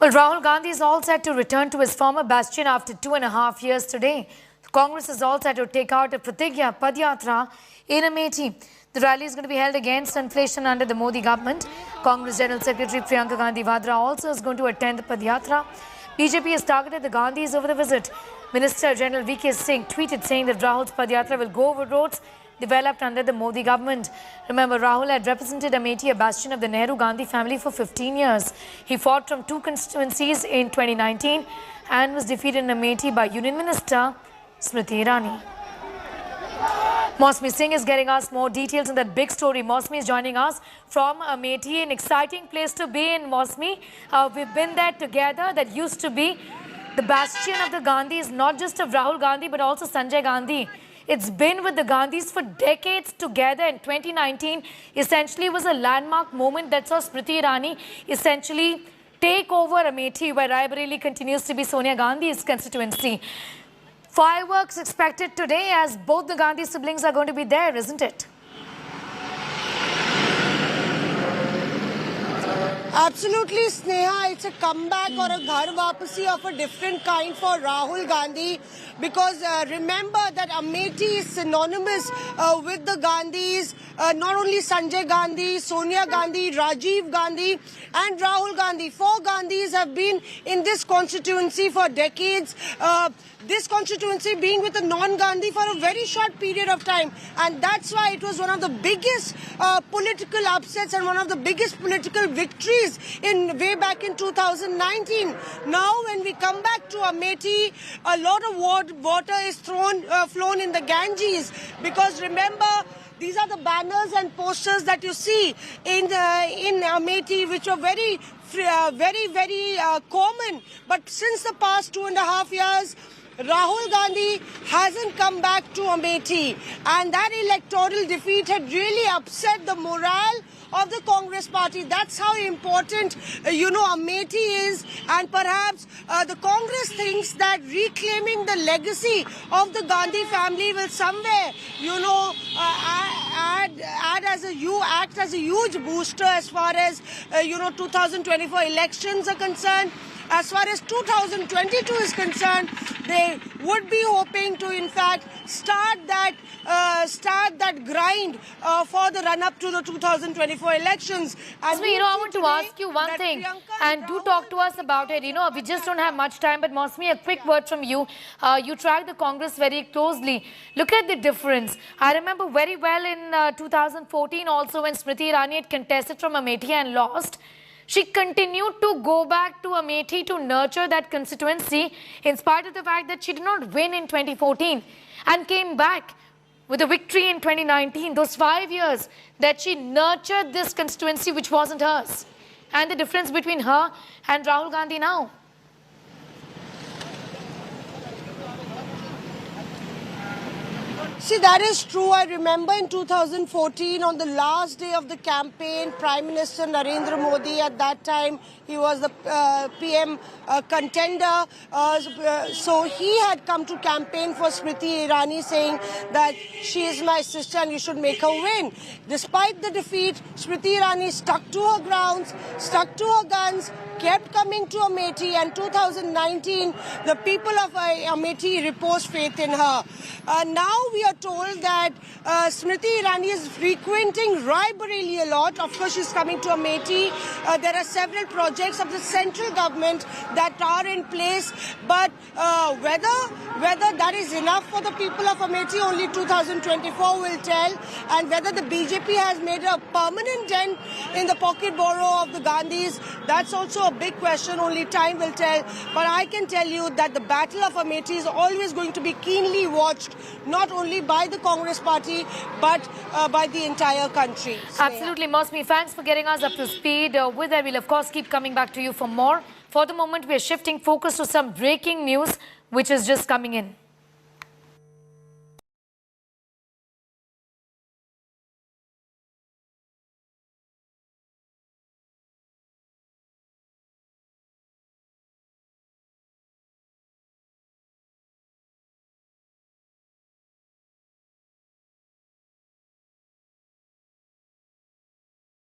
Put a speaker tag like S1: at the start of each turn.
S1: Well, Rahul Gandhi is all set to return to his former bastion after 2.5 years today. Congress is all set to take out a Pratigya Padyatra in Amethi. The rally is going to be held against inflation under the Modi government. Congress General Secretary Priyanka Gandhi Vadra also is going to attend the Padyatra. BJP has targeted the Gandhis over the visit. Minister General V.K. Singh tweeted saying that Rahul's Padyatra will go over roads developed under the Modi government. Remember, Rahul had represented Amethi, a bastion of the Nehru-Gandhi family, for 15 years. He fought from 2 constituencies in 2019 and was defeated in Amethi by Union Minister Smriti Irani. Mosmi Singh is getting us more details on that big story. Mosmi is joining us from Amethi, an exciting place to be in, Mosmi. We've been there together. That used to be the bastion of the Gandhis, not just of Rahul Gandhi, but also Sanjay Gandhi. It's been with the Gandhis for decades together. In 2019, essentially was a landmark moment that saw Smriti Irani essentially take over Amethi, where Raebareli continues to be Sonia Gandhi's constituency. Fireworks expected today as both the Gandhi siblings are going to be there, isn't it?
S2: Absolutely, Sneha. It's a comeback or a ghar wapasi of a different kind for Rahul Gandhi, because remember that Amethi is synonymous with the Gandhis, not only Sanjay Gandhi, Sonia Gandhi, Rajiv Gandhi and Rahul Gandhi. 4 Gandhis have been in this constituency for decades. This constituency being with a non-Gandhi for a very short period of time, and that's why it was one of the biggest political upsets and one of the biggest political victories in way back in 2019. Now when we come back to Amethi, a lot of water is flown in the Ganges, because remember, these are the banners and posters that you see in Amethi, which are very common. But since the past 2.5 years, Rahul Gandhi hasn't come back to Amethi, and that electoral defeat had really upset the morale of the Congress party. That's how important, Amethi is, and perhaps the Congress thinks that reclaiming the legacy of the Gandhi family will somewhere, act as a huge booster as far as 2024 elections are concerned. As far as 2022 is concerned, they would be hoping to, in fact, start that grind for the run-up to the 2024 elections. And
S1: so, I want to ask you one thing, and do talk to us about it. We just don't have much time, but Mosmi, a quick word from you. You track the Congress very closely. Look at the difference. I remember very well in 2014 also, when Smriti Irani had contested from Amethi and lost. She continued to go back to Amethi to nurture that constituency, in spite of the fact that she did not win in 2014 and came back with a victory in 2019. Those 5 years that she nurtured this constituency which wasn't hers. And the difference between her and Rahul Gandhi now.
S2: See, that is true. I remember in 2014, on the last day of the campaign, Prime Minister Narendra Modi, at that time, he was the PM contender. So he had come to campaign for Smriti Irani, saying that she is my sister and you should make her win. Despite the defeat, Smriti Irani stuck to her grounds, stuck to her guns, kept coming to Amethi, and 2019, the people of Amethi reposed faith in her. Now we are told that Smriti Irani is frequenting Raebareli a lot. Of course, she's coming to Amethi. There are several projects of the central government that are in place, but whether that is enough for the people of Amethi, only 2024 will tell, and whether the BJP has made a permanent dent in the pocket borrow of the Gandhis, that's also a big question. Only time will tell. But I can tell you that the Battle of Amethi is always going to be keenly watched, not only by the Congress party, but by the entire country.
S1: Absolutely, Mosmi. Thanks for getting us up to speed. With that, we'll of course keep coming back to you for more. For the moment, we are shifting focus to some breaking news which is just coming in.